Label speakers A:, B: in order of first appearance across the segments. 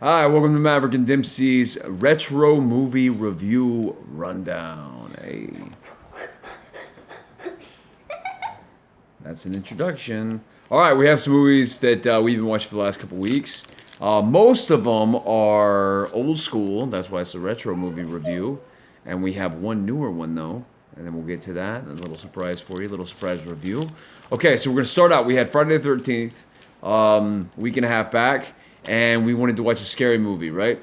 A: Hi, welcome to Maverick and Dempsey's Retro Movie Review Rundown. Hey, that's an introduction. All right, we have some movies that we've been watching for the last couple weeks. Most of them are old school. That's why it's a retro movie review. And we have one newer one, though. And then we'll get to that. A little surprise for you, a little surprise review. Okay, so we're going to start out. We had Friday the 13th, week and a half back. And we wanted to watch a scary movie, right?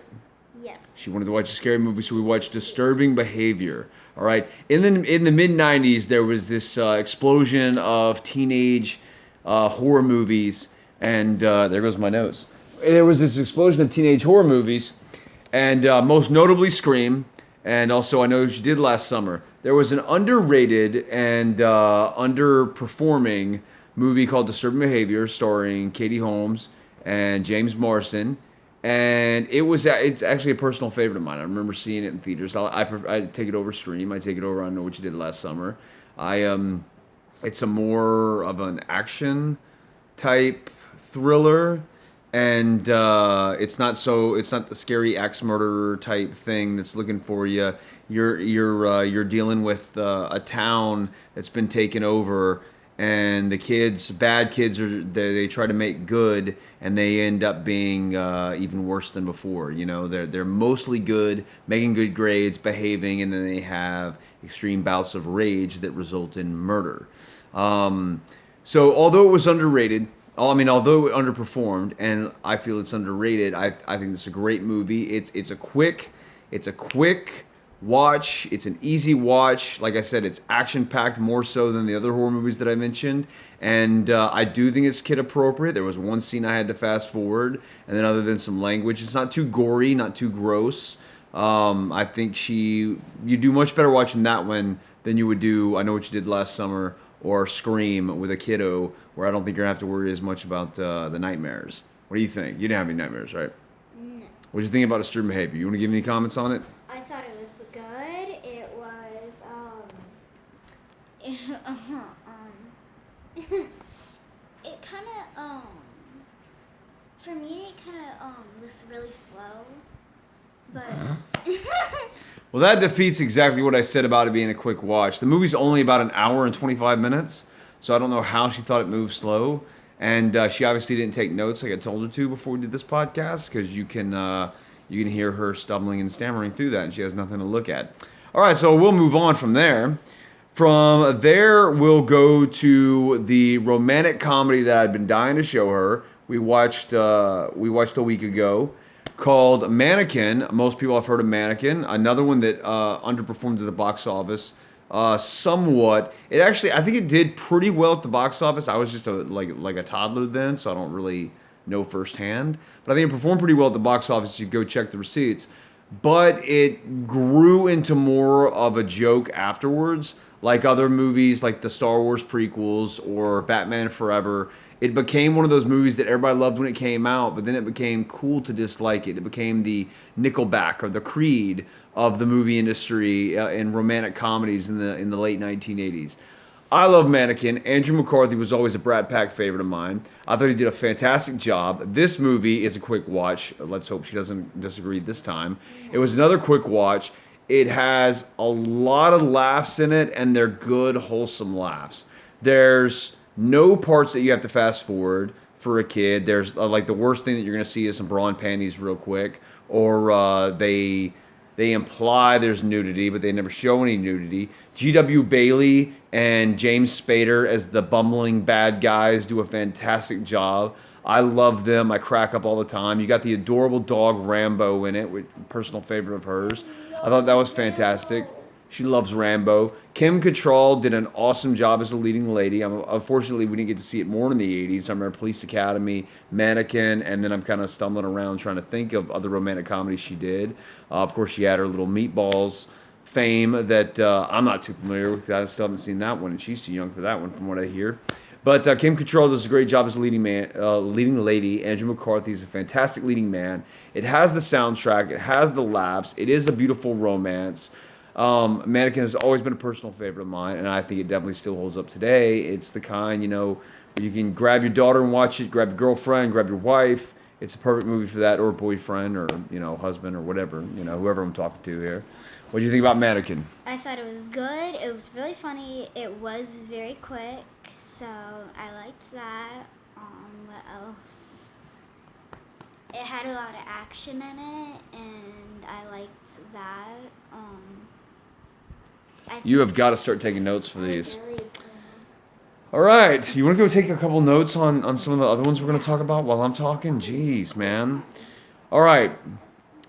B: Yes.
A: She wanted to watch a scary movie, so we watched Disturbing Behavior. All right. In the mid '90s, there was this explosion of teenage horror movies, and there goes my nose. There was this explosion of teenage horror movies, and most notably Scream, and also I know what you did last summer. There was an underrated and underperforming movie called Disturbing Behavior, starring Katie Holmes and James Marsden, and it's actually a personal favorite of mine. I remember seeing it in theaters. I take it over Scream. I take it over I Know What You Did Last Summer. It's a more of an action type thriller, and it's not the scary axe murderer type thing that's looking for you. You're dealing with a town that's been taken over, and the bad kids, they try to make good, and they end up being even worse than before. You know, they're mostly good, making good grades, behaving, and then they have extreme bouts of rage that result in murder. So although it was underrated, although it underperformed, and I feel it's underrated, I think it's a great movie. It's a quick watch. It's an easy watch. Like I said, it's action packed more so than the other horror movies that I mentioned, and I do think it's kid appropriate. There was one scene I had to fast forward, and then other than some language, it's not too gory, not too gross. I think you do much better watching that one than you would do I Know What You Did Last Summer or Scream with a kiddo, where I don't think you're gonna have to worry as much about the nightmares. What do you think? You didn't have any nightmares, right?
B: No.
A: What did you think about Disturbing Behavior? You want to give me any comments on it?
B: I thought it was good. It was it kind of for me it kind of was really slow, but
A: Well, that defeats exactly what I said about it being a quick watch. The movie's only about an hour and 25 minutes, so I don't know how she thought it moved slow. And she obviously didn't take notes like I told her to before we did this podcast, because you can hear her stumbling and stammering through that, and she has nothing to look at. All right, so we'll move on from there. From there, we'll go to the romantic comedy that I'd been dying to show her. We watched a week ago, called Mannequin. Most people have heard of Mannequin. Another one that underperformed at the box office somewhat. I think it did pretty well at the box office. I was just like a toddler then, so I don't really know firsthand. But I think it performed pretty well at the box office. You go check the receipts. But it grew into more of a joke afterwards, like other movies like the Star Wars prequels or Batman Forever. It became one of those movies that everybody loved when it came out, but then it became cool to dislike it. It became the Nickelback or the Creed of the movie industry in romantic comedies in the late 1980s. I love Mannequin. Andrew McCarthy was always a Brat Pack favorite of mine. I thought he did a fantastic job. This movie is a quick watch. Let's hope she doesn't disagree this time. It was another quick watch. It has a lot of laughs in it, and they're good, wholesome laughs. There's no parts that you have to fast forward for a kid. There's like the worst thing that you're going to see is some bra and panties real quick, or they imply there's nudity, but they never show any nudity. G.W. Bailey and James Spader as the bumbling bad guys do a fantastic job. I love them. I crack up all the time. You got the adorable dog Rambo in it, which personal favorite of hers. I thought that was fantastic. She loves Rambo. Kim Cattrall did an awesome job as a leading lady. Unfortunately, we didn't get to see it more in the 80s. I remember Police Academy, Mannequin, and then I'm kind of stumbling around trying to think of other romantic comedies she did. Of course, she had her little Meatballs fame that I'm not too familiar with. I still haven't seen that one, and she's too young for that one from what I hear. But Kim Cattrall does a great job as a leading lady. Andrew McCarthy is a fantastic leading man. It has the soundtrack. It has the laughs. It is a beautiful romance. Mannequin has always been a personal favorite of mine, and I think it definitely still holds up today. It's the kind, where you can grab your daughter and watch it, grab your girlfriend, grab your wife, It's a perfect movie for that, or boyfriend, or husband, or whatever, whoever I'm talking to here. What do you think about Mannequin?
B: I thought it was good. It was really funny. It was very quick, so I liked that. What else? It had a lot of action in it, and I liked that.
A: You have got to start taking notes for these.
B: Really good.
A: All right, you want to go take a couple notes on some of the other ones we're going to talk about while I'm talking? Jeez, man. All right.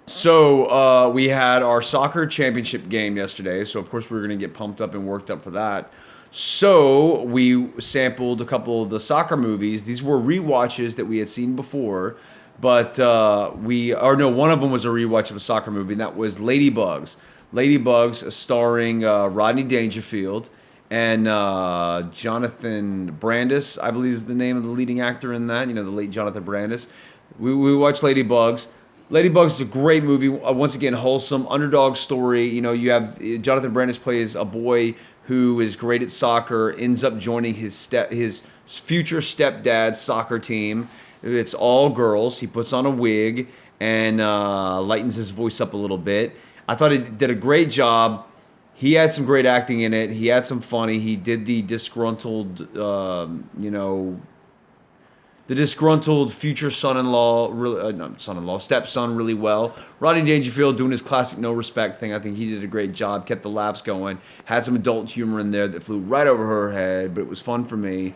A: So we had our soccer championship game yesterday, so of course we were going to get pumped up and worked up for that. So we sampled a couple of the soccer movies. These were rewatches that we had seen before, but one of them was a rewatch of a soccer movie, and that was Ladybugs. Ladybugs, starring Rodney Dangerfield and Jonathan Brandis, I believe is the name of the leading actor in that. The late Jonathan Brandis. We watched Ladybugs. Ladybugs is a great movie. Once again, wholesome underdog story. You have Jonathan Brandis plays a boy who is great at soccer, ends up joining his future stepdad's soccer team. It's all girls. He puts on a wig and lightens his voice up a little bit. I thought he did a great job. He had some great acting in it. He had some funny. He did the disgruntled, future son-in-law, not son-in-law, stepson really well. Rodney Dangerfield doing his classic no respect thing. I think he did a great job, kept the laughs going, had some adult humor in there that flew right over her head, but it was fun for me.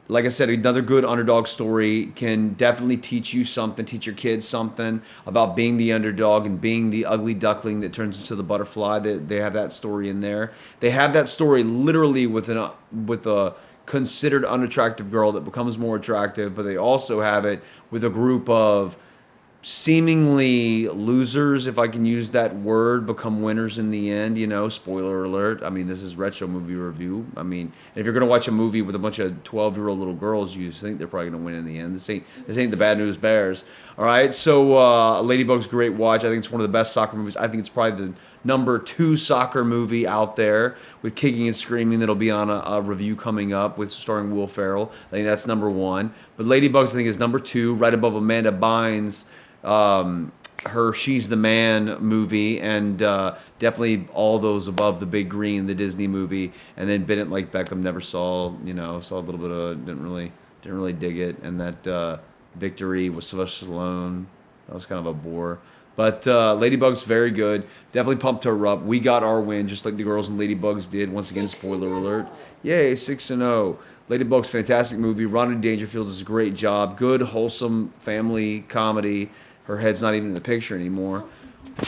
A: Like I said, another good underdog story can definitely teach you something, teach your kids something about being the underdog and being the ugly duckling that turns into the butterfly. They have that story in there. They have that story literally with a considered unattractive girl that becomes more attractive, but they also have it with a group of seemingly losers, if I can use that word, become winners in the end. Spoiler alert. I mean, this is retro movie review. I mean, if you're gonna watch a movie with a bunch of 12-year-old little girls, you think they're probably gonna win in the end. This ain't the Bad News Bears. All right, so Ladybug's a great watch. I think it's one of the best soccer movies. I think it's probably the number 2 soccer movie out there with kicking and screaming that'll be on a review coming up with starring Will Ferrell. I think that's number 1. But Ladybugs, I think, is number 2, right above Amanda Bynes' her She's the Man movie, and definitely all those above The Big Green, the Disney movie, and then Bennett Like Beckham never saw a little bit of didn't really dig it, and that Victory with Sylvester Stallone, that was kind of a bore. But Ladybug's very good. Definitely pumped her up. We got our win, just like the girls in Ladybugs did. Once again, spoiler alert. Yay, 6-0. Ladybug's fantastic movie. Rodney Dangerfield does a great job. Good, wholesome family comedy. Her head's not even in the picture anymore.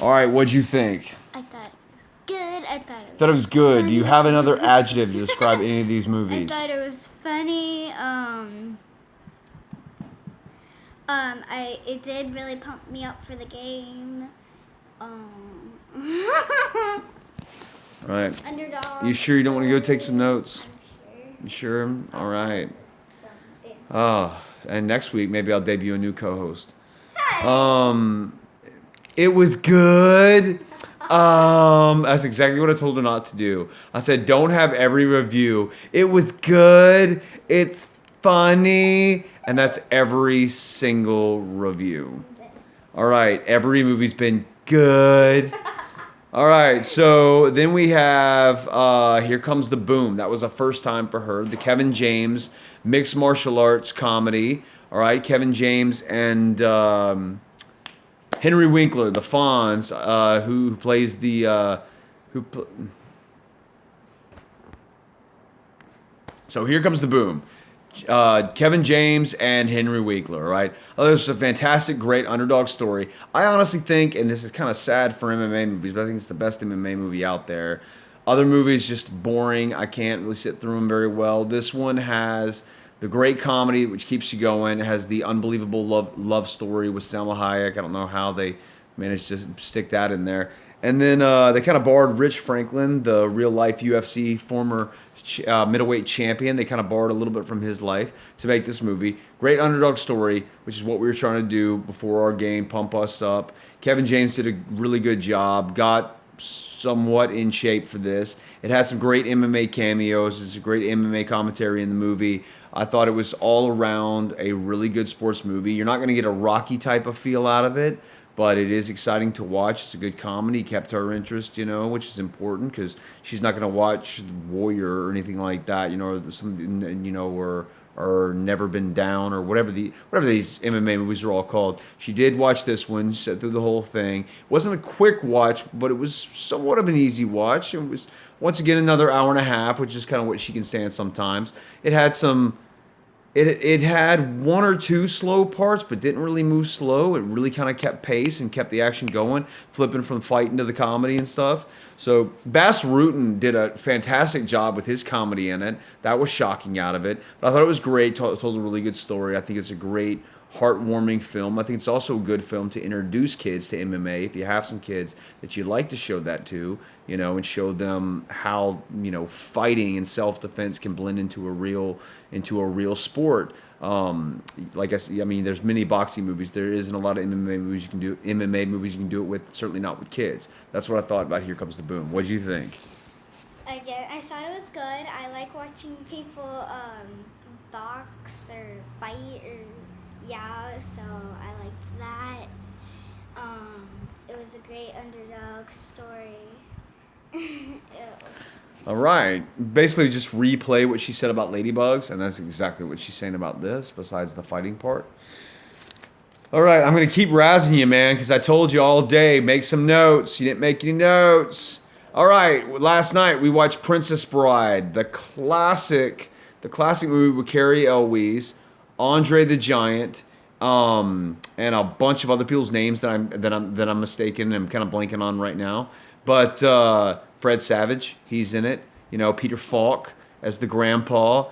A: All right, what'd you think?
B: I thought it was good. I
A: Thought it was good. Do you have another adjective to describe any of these movies?
B: I thought it was funny. It did really pump me up for the game.
A: All right.
B: Underdog.
A: You sure you don't want to go take some notes?
B: I'm
A: You
B: sure.
A: sure? All right. Oh, and next week maybe I'll debut a new co-host. It was good. That's exactly what I told her not to do. I said, don't have every review. It was good. It's funny. And that's every single review. All right. Every movie's been good. All right. So then we have Here Comes the Boom. That was a first time for her. The Kevin James mixed martial arts comedy. All right. Kevin James and Henry Winkler, the Fonz, who plays the So Here Comes the Boom. Kevin James and Henry Winkler, right? Oh, this is a fantastic, great underdog story. I honestly think, and this is kind of sad for MMA movies, but I think it's the best MMA movie out there. Other movies just boring. I can't really sit through them very well. This one has the great comedy, which keeps you going. It has the unbelievable love story with Salma Hayek. I don't know how they managed to stick that in there. And then they kind of borrowed Rich Franklin, the real-life UFC former middleweight champion. They kind of borrowed a little bit from his life to make this movie. Great underdog story, which is what we were trying to do before our game, pump us up. Kevin James did a really good job, got somewhat in shape for this. It had some great MMA cameos. It's a great MMA commentary in the movie. I thought it was all around a really good sports movie. You're not going to get a Rocky type of feel out of it, but it is exciting to watch. It's a good comedy, kept her interest, which is important because she's not going to watch Warrior or anything like that, or something, or Never Been Down or whatever these MMA movies are all called. She did watch this one, she sat through the whole thing. It wasn't a quick watch, but it was somewhat of an easy watch. It was once again another hour and a half, which is kind of what she can stand sometimes. It had some it had one or two slow parts, but didn't really move slow. It really kind of kept pace and kept the action going, flipping from fighting to the comedy and stuff. So Bass Rutten did a fantastic job with his comedy in it. That was shocking out of it. But I thought it was great. Told a really good story. I think it's a great, heartwarming film. I think it's also a good film to introduce kids to MMA. If you have some kids that you'd like to show that to, and show them how fighting and self-defense can blend into a real sport. Like I said, I mean, there's many boxing movies. There isn't a lot of MMA movies you can do. MMA movies you can do it with. Certainly not with kids. That's what I thought about Here Comes the Boom. What do you think?
B: Again, I thought it was good. I like watching people box or fight or yeah, so I liked that. It was a great underdog story. Ew.
A: All right. Basically, just replay what she said about Ladybugs, and that's exactly what she's saying about this, besides the fighting part. All right, I'm going to keep razzing you, man, because I told you all day, make some notes. You didn't make any notes. All right, last night we watched Princess Bride, the classic movie with Carrie Elwes, Andre the Giant, and a bunch of other people's names that I'm mistaken and I'm kind of blanking on right now. But Fred Savage, he's in it. Peter Falk as the grandpa.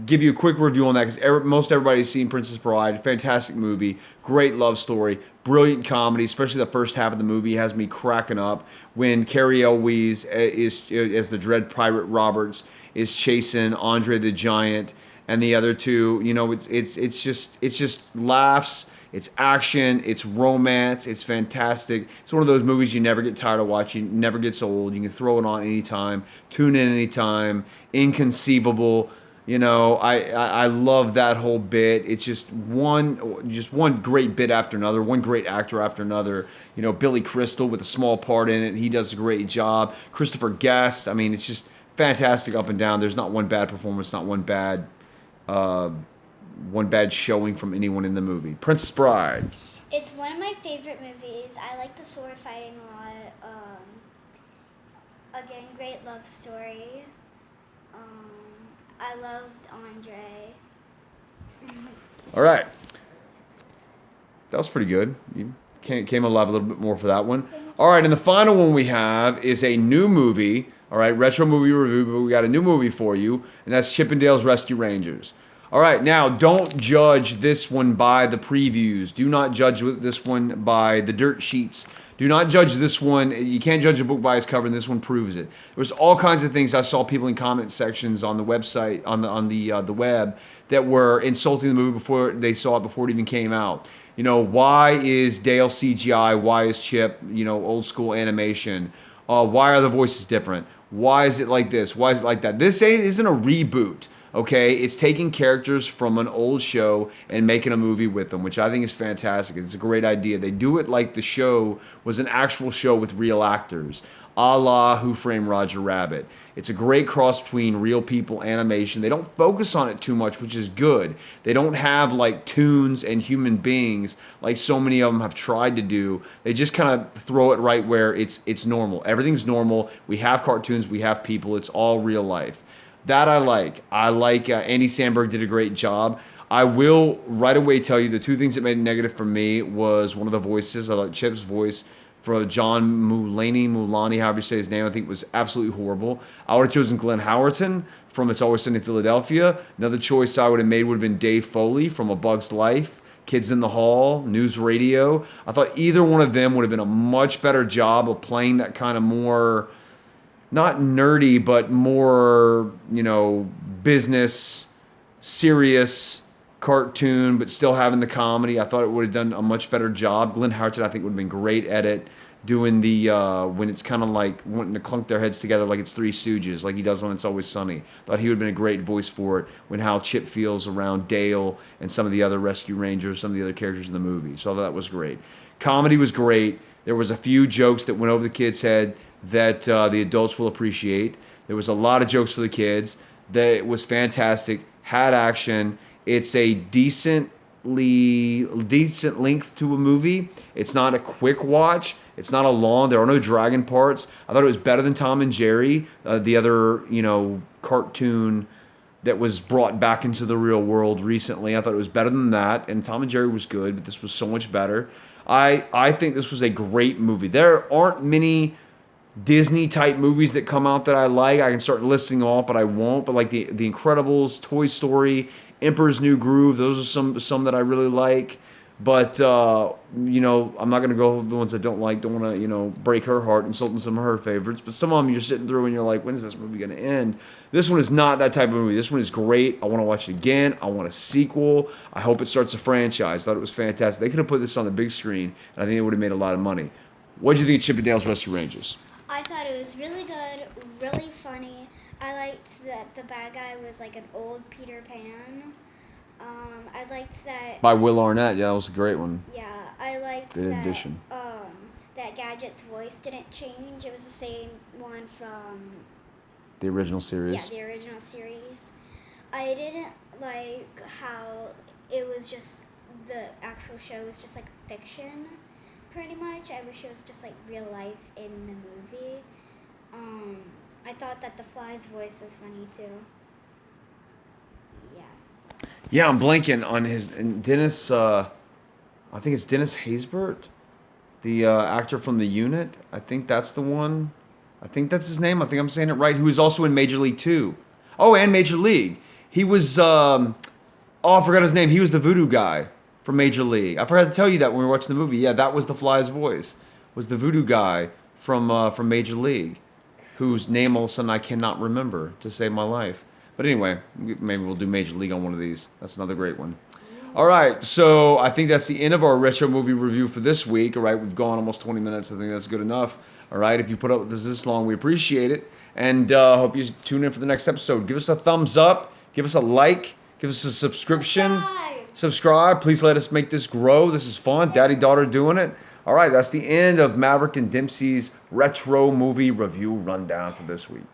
A: Give you a quick review on that because most everybody's seen Princess Bride. Fantastic movie, great love story, brilliant comedy. Especially the first half of the movie has me cracking up when Carrie Elwes is as the Dread Pirate Roberts is chasing Andre the Giant and the other two. It's just laughs. It's action, it's romance, it's fantastic. It's one of those movies you never get tired of watching, never gets old. You can throw it on anytime, tune in anytime. Inconceivable. I love that whole bit. It's just one great bit after another, one great actor after another. Billy Crystal with a small part in it, he does a great job. Christopher Guest, I mean, it's just fantastic up and down. There's not one bad performance, not one bad showing from anyone in the movie. Princess Bride.
B: It's one of my favorite movies. I like the sword fighting a lot. Again, great love story. I loved Andre.
A: All right. That was pretty good. You came alive a little bit more for that one. All right, and the final one we have is a new movie. All right, retro movie review, but we got a new movie for you, and that's Chippendale's Rescue Rangers. All right, now don't judge this one by the previews. Do not judge this one by the dirt sheets. Do not judge this one. You can't judge a book by its cover, and this one proves it. There's all kinds of things I saw people in comment sections on the website, on the web, that were insulting the movie before they saw it, before it even came out. Why is Dale CGI? Why is Chip, old school animation? Why are the voices different? Why is it like this? Why is it like that? This isn't a reboot. Okay, it's taking characters from an old show and making a movie with them, which I think is fantastic. It's a great idea. They do it like the show was an actual show with real actors, a la Who Framed Roger Rabbit. It's a great cross between real people animation. They don't focus on it too much, which is good. They don't have like tunes and human beings like so many of them have tried to do. They just kind of throw it right where it's normal. Everything's normal. We have cartoons. We have people. It's all real life. That I like. Andy Samberg did a great job. I will right away tell you the two things that made it negative for me was one of the voices. I thought Chip's voice for John Mulaney, however you say his name, I think was absolutely horrible. I would have chosen Glenn Howerton from It's Always Sunny in Philadelphia. Another choice I would have made would have been Dave Foley from A Bug's Life, Kids in the Hall, News Radio. I thought either one of them would have been a much better job of playing that kind of more, not nerdy, but more, business, serious cartoon, but still having the comedy. I thought it would have done a much better job. Glenn Howerton, I think, would have been great at it. doing the when it's kind of like wanting to clunk their heads together like it's Three Stooges, like he does on It's Always Sunny. Thought he would have been a great voice for it. When how Chip feels around Dale and some of the other rescue rangers, some of the other characters in the movie. So that was great. Comedy was great. There was a few jokes that went over the kids' head that the adults will appreciate. There was a lot of jokes for the kids. That was fantastic. Had action. It's a decent length to a movie. It's not a quick watch. It's not a long. There are no dragon parts. I thought it was better than Tom and Jerry, the other cartoon that was brought back into the real world recently. I thought it was better than that, and Tom and Jerry was good, but this was so much better. I think this was a great movie. There aren't many Disney type movies that come out that I like. I can start listing off, but I won't. But like the Incredibles, Toy Story, Emperor's New Groove, those are some that I really like. But I'm not gonna go with the ones I don't like. Don't want to break her heart, insulting some of her favorites. But some of them you're sitting through and you're like, when's this movie gonna end? This one is not that type of movie. This one is great. I want to watch it again. I want a sequel. I hope it starts a franchise. Thought it was fantastic. They could have put this on the big screen, and I think it would have made a lot of money. What did you think of Chip and Dale's Rescue Rangers?
B: I thought it was really good, really funny. I liked that the bad guy was like an old Peter Pan. I liked that.
A: By Will Arnett. Yeah, that was a great one.
B: Yeah, I liked
A: Good
B: that.
A: addition.
B: That Gadget's voice didn't change. It was the same one from
A: The original series.
B: the original series. I didn't like how it was just the actual show was just like fiction, pretty much. I wish it was just like real life in the movie. I thought that the Fly's voice was funny too. Yeah.
A: Yeah, I'm blanking on his and Dennis. I think it's Dennis Haysbert, the actor from The Unit. I think that's the one. I think that's his name. I think I'm saying it right. Who is also in Major League 2. Oh, and Major League. He was. I forgot his name. He was the voodoo guy from Major League. I forgot to tell you that when we were watching the movie. Yeah, that was the Fly's voice. Was the voodoo guy from Major League, whose name all of a sudden I cannot remember to save my life. But anyway, maybe we'll do Major League on one of these. That's another great one. All right, so I think that's the end of our retro movie review for this week. All right, we've gone almost 20 minutes. I think that's good enough. All right, if you put up with this long, we appreciate it. And hope you tune in for the next episode. Give us a thumbs up. Give us a like. Give us a subscription. Subscribe. Please let us make this grow. This is fun. Daddy, daughter doing it. All right, that's the end of Maverick and Dempsey's retro movie review rundown for this week.